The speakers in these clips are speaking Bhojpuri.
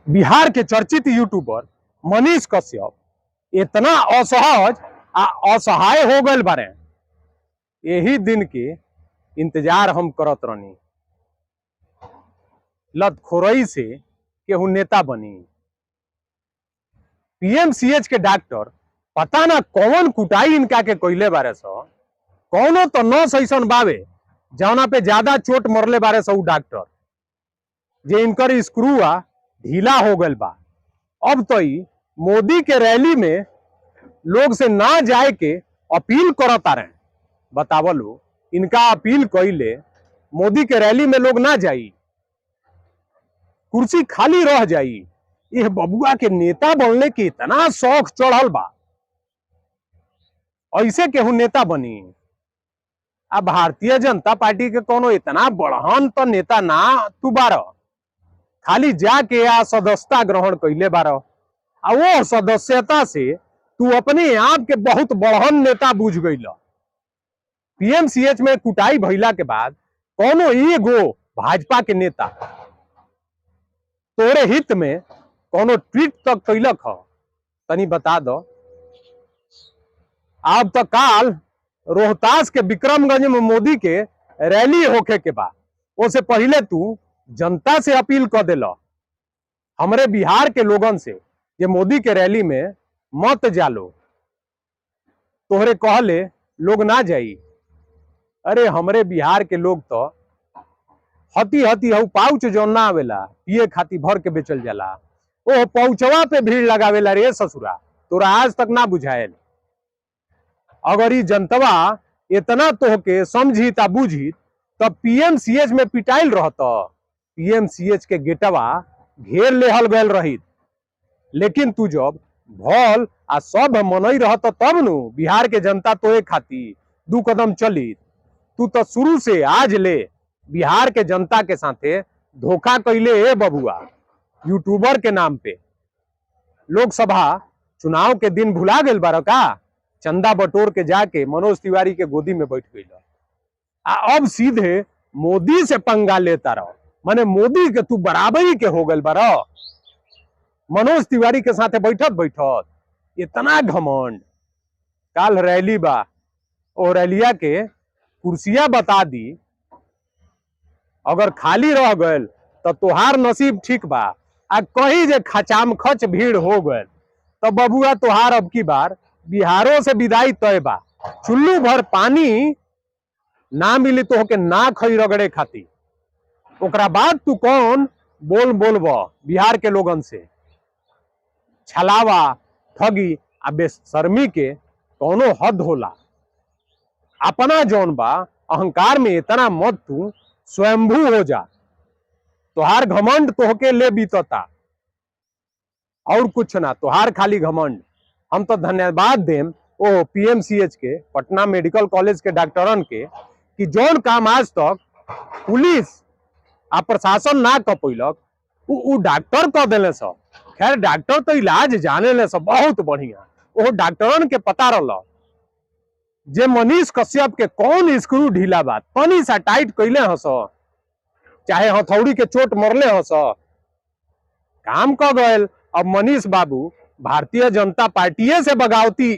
बिहार के चर्चित यूट्यूबर मनीष कश्यप इतना असहज आ असहाय हो गए बारे। यही दिन के इंतजार हम करत रहनी। लतखोरई से केहू नेता बनी। पीएमसीएच के डॉक्टर पता ना कौन कुटाई इनका के कोयले बारे सो कौनो तो नस ऐसन बावे जौना पे ज्यादा चोट मरले बारे सो डॉक्टर जे इनकर स्क्रूआ ढीला हो गल बा। अब तो मोदी के रैली में लोग से ना जाए के अपील करता रहे। बतावलो इनका अपील कइले मोदी के रैली में लोग ना जाई, कुर्सी खाली रह जाई। यह बबुआ के नेता बनने के इतना शौक चढ़ल बा। ऐसे केहू नेता बनी। अब भारतीय जनता पार्टी के कोनो इतना बड़हन तो नेता ना तू बार, खाली जाके आ सदस्यता ग्रहण कैले बार। वो सदस्यता से तू अपने आप के बहुत बड़हन नेता बुझ गईल। पीएमसीएच में कुटाई भइला के बाद कोनो एगो भाजपा के नेता तोरे हित में कोनो ट्वीट तक कैलक ह? तनी बता दो। अब तो काल रोहतास के विक्रमगंज में मोदी के रैली होके के बाद उससे पहले तू जनता से अपील कर दिला हमरे बिहार के लोगन से ये मोदी के रैली में मत जालो। तोहरे कहले लोग ना जाई। अरे हमरे बिहार के लोग तो हती हती हऊ पाउच जो ना आवेला पिए खाती भर के बेचल जाला, ओ पौचवा पे भीड़ लगावेला रे ससुरा। तोरा आज तक ना बुझाएल। अगर ये जनतवा इतना तोहके समझी ता बुझी तब पीएमसीएच में पिटाइल रहता। पीएमसीएच के गेटवा घेर लेहल गयल रही। लेकिन तू जब भल आ सब मनई रहत तब नु बिहार के जनता तोए खाती दू कदम चली। तू तो शुरू से आज ले बिहार के जनता के साथे धोखा कैले ए बबुआ। यूट्यूबर के नाम पे लोकसभा चुनाव के दिन भुला गइल बार का? चंदा बटोर के जाके मनोज तिवारी के गोदी में बैठ गइल। अब सीधे मोदी से पंगा लेता रहो। माने मोदी के तू बराबरी के हो गइल बार। मनोज तिवारी के साथे बैठत बैठत इतना घमंड। काल रैली बा, ओ रैलिया के कुर्सिया बता दी। अगर खाली रह गए तो तुहार नसीब ठीक बा। आ कहीं जे खचाम खच भीड़ हो गए तो बबुआ तुहार अब की बार बिहारों से विदाई तय बा। चुल्लू भर पानी ना मिली तो के ना खई रगड़े खाती। ओकरा बाद तू कौन बोलब बिहार के लोगन से? छलावा ठगी आ बेशर्मी के कौनो हद होला। अपना जौन बा अहंकार में इतना मत तू स्वयंभू हो जा। तुहार घमंड तोहके ले बीतता और कुछ ना, तुहार खाली घमंड। हम तो धन्यवाद देम ओ पीएमसीएच के पटना मेडिकल कॉलेज के डॉक्टरन के कि जौन काम आज तक पुलिस आ प्रशासन ना कर पैलक उ डॉक्टर कर दिले सब। खैर डॉक्टर तो इलाज जाने ले सब बहुत बढ़िया। वो डॉक्टरन के पता रहल जे मनीष कश्यप के कौन स्क्रू ढीला बा, तनी सा टाइट कैले हस, चाहे हथौड़ी के चोट मरले हस, काम कर गए। अब मनीष बाबू भारतीय जनता पार्टी से बगावती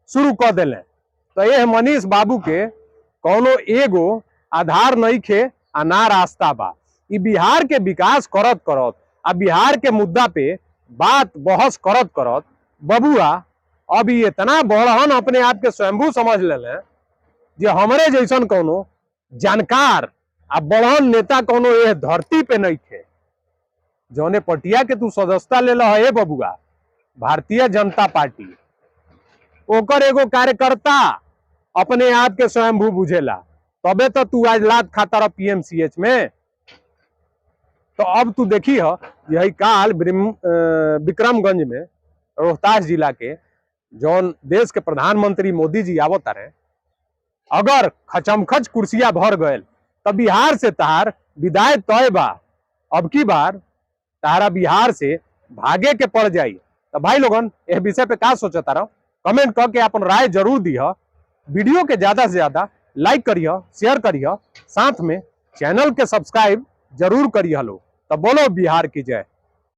शुरू कर दिले। तो यह मनीष बाबू के कौनो एगो आधार नहीं खे आ ना रास्ता बा। ई बिहार के विकास करत करत आ बिहार के मुद्दा पे बात बहस करत करत बबुआ अभी इतना बड़हन अपने आप के स्वयंभू समझ ले जे हमरे जैसन कोनो जानकार आ बड़हन नेता कोनो ये धरती पे नहीं थे। जौने पटिया के तू सदस्यता ले ला है बबुआ भारतीय जनता पार्टी, ओकर एगो कार्यकर्ता अपने आप के स्वयंभू बुझेला, तबे तो तू आज लात खाता रह पीएमसीएच में। तो अब तू देखी हो यही काल विक्रमगंज में रोहतास जिला के जौन देश के प्रधानमंत्री मोदी जी आवत रहे, अगर खचमखच कुर्सिया भर गए तो बिहार से तहार विदाई तय बा। अब की बार तारा बिहार से भागे के पड़ जाई। तो भाई लोगन यह विषय पे का सोचता रहो कमेंट करके अपन राय जरूर दिया। वीडियो के ज्यादा से ज्यादा लाइक करिए, शेयर करिए, साथ में चैनल के सब्सक्राइब जरूर करिए। लो तो बोलो बिहार की जय।